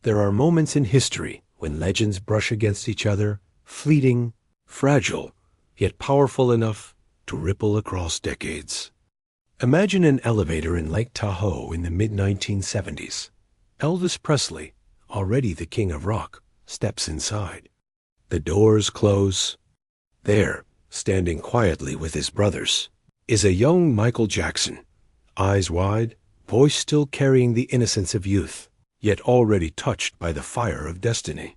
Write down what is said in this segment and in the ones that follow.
There are moments in history when legends brush against each other, fleeting, fragile, yet powerful enough to ripple across decades. Imagine an elevator in Lake Tahoe in the mid-1970s. Elvis Presley, already the king of rock, steps inside. The doors close. There, standing quietly with his brothers, is a young Michael Jackson, eyes wide, voice still carrying the innocence of youth, yet already touched by the fire of destiny.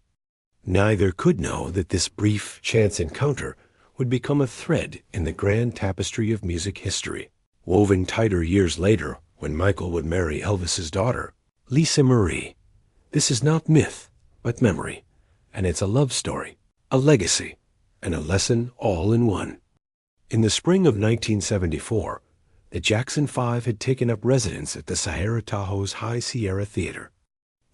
Neither could know that this brief chance encounter would become a thread in the grand tapestry of music history, woven tighter years later when Michael would marry Elvis's daughter, Lisa Marie. This is not myth, but memory, and it's a love story, a legacy, and a lesson all in one. In the spring of 1974, the Jackson Five had taken up residence at the Sahara Tahoe's High Sierra Theater.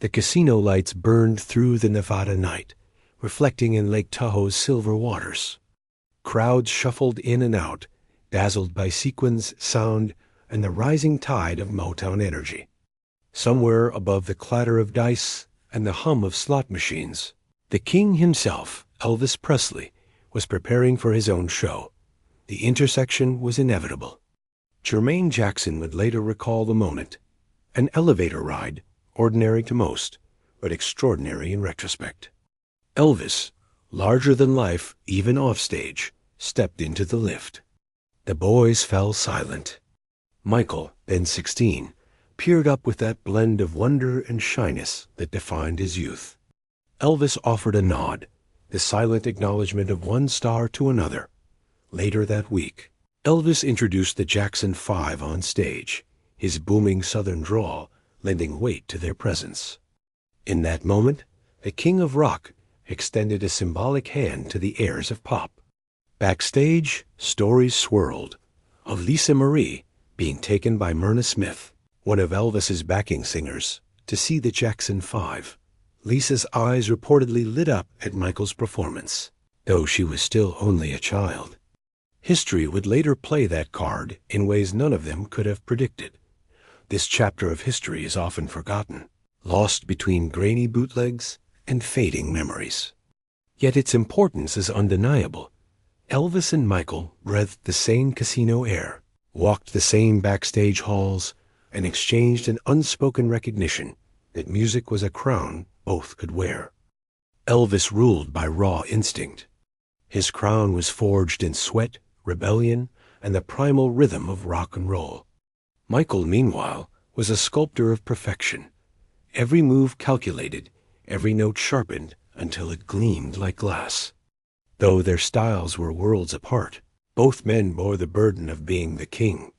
The casino lights burned through the Nevada night, reflecting in Lake Tahoe's silver waters. Crowds shuffled in and out, dazzled by sequins, sound, and the rising tide of Motown energy. Somewhere above the clatter of dice and the hum of slot machines, the king himself, Elvis Presley, was preparing for his own show. The intersection was inevitable. Jermaine Jackson would later recall the moment, an elevator ride, ordinary to most, but extraordinary in retrospect. Elvis, larger than life even offstage, stepped into the lift. The boys fell silent. Michael, then 16, peered up with that blend of wonder and shyness that defined his youth. Elvis offered a nod, the silent acknowledgement of one star to another. Later that week, Elvis introduced the Jackson Five on stage, his booming southern drawl lending weight to their presence. In that moment, the king of rock extended a symbolic hand to the heirs of pop. Backstage, stories swirled of Lisa Marie being taken by Myrna Smith, one of Elvis's backing singers, to see the Jackson Five. Lisa's eyes reportedly lit up at Michael's performance, though she was still only a child. History would later play that card in ways none of them could have predicted. This chapter of history is often forgotten, lost between grainy bootlegs and fading memories. Yet its importance is undeniable. Elvis and Michael breathed the same casino air, walked the same backstage halls, and exchanged an unspoken recognition that music was a crown both could wear. Elvis ruled by raw instinct. His crown was forged in sweat, rebellion, and the primal rhythm of rock and roll. Michael, meanwhile, was a sculptor of perfection. Every move calculated, every note sharpened until it gleamed like glass. Though their styles were worlds apart, both men bore the burden of being the king.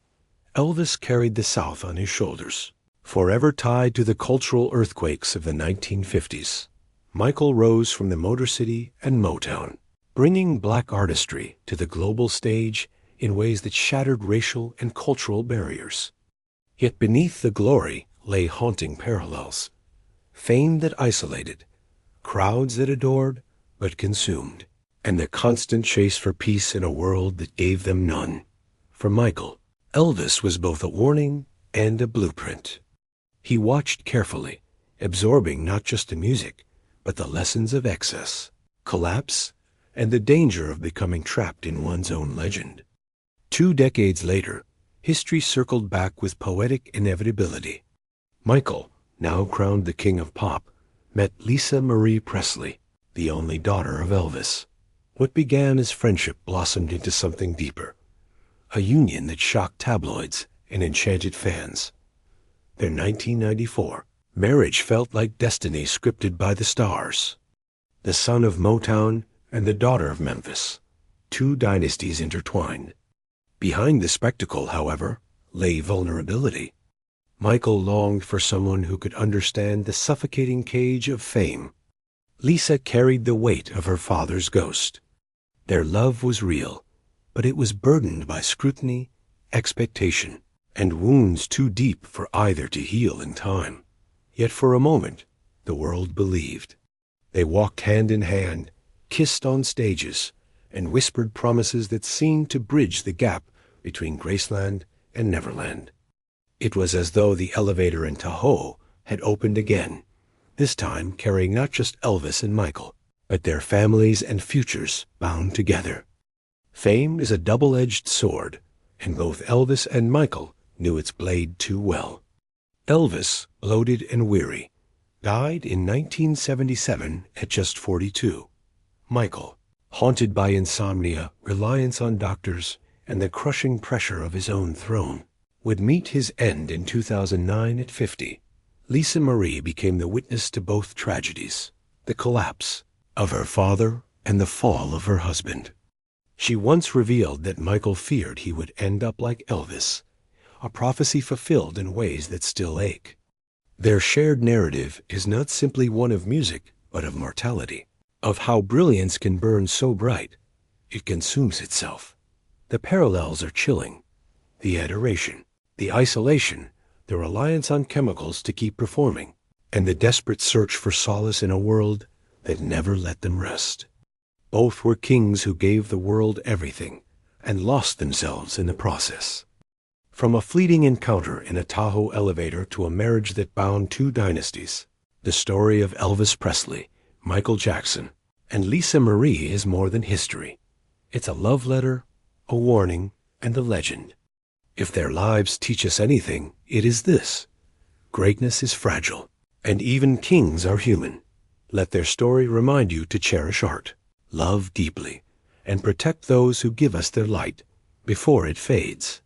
Elvis carried the South on his shoulders, forever tied to the cultural earthquakes of the 1950s. Michael rose from the Motor City and Motown, bringing black artistry to the global stage in ways that shattered racial and cultural barriers. Yet beneath the glory lay haunting parallels. Fame that isolated, crowds that adored but consumed, and the constant chase for peace in a world that gave them none. For Michael, Elvis was both a warning and a blueprint. He watched carefully, absorbing not just the music, but the lessons of excess, collapse, and the danger of becoming trapped in one's own legend. 2 decades later, history circled back with poetic inevitability. Michael, now crowned the king of pop, met Lisa Marie Presley, the only daughter of Elvis. What began as friendship blossomed into something deeper, a union that shocked tabloids and enchanted fans. Their 1994 marriage felt like destiny scripted by the stars. The son of Motown and the daughter of Memphis, 2 dynasties intertwined. Behind the spectacle, however, lay vulnerability. Michael longed for someone who could understand the suffocating cage of fame. Lisa carried the weight of her father's ghost. Their love was real, but it was burdened by scrutiny, expectation, and wounds too deep for either to heal in time. Yet for a moment, the world believed. They walked hand in hand, kissed on stages, and whispered promises that seemed to bridge the gap between Graceland and Neverland. It was as though the elevator in Tahoe had opened again, this time carrying not just Elvis and Michael, but their families and futures bound together. Fame is a double-edged sword, and both Elvis and Michael knew its blade too well. Elvis, bloated and weary, died in 1977 at just 42. Michael, haunted by insomnia, reliance on doctors, and the crushing pressure of his own throne, would meet his end in 2009 at 50. Lisa Marie became the witness to both tragedies, the collapse of her father and the fall of her husband. She once revealed that Michael feared he would end up like Elvis, a prophecy fulfilled in ways that still ache. Their shared narrative is not simply one of music, but of mortality, of how brilliance can burn so bright it consumes itself. The parallels are chilling. The adoration, the isolation, the reliance on chemicals to keep performing, and the desperate search for solace in a world that never let them rest. Both were kings who gave the world everything and lost themselves in the process. From a fleeting encounter in a Tahoe elevator to a marriage that bound two dynasties, the story of Elvis Presley, Michael Jackson, and Lisa Marie is more than history. It's a love letter, a warning, and a legend. If their lives teach us anything, it is this: greatness is fragile, and even kings are human. Let their story remind you to cherish art, love deeply, and protect those who give us their light before it fades.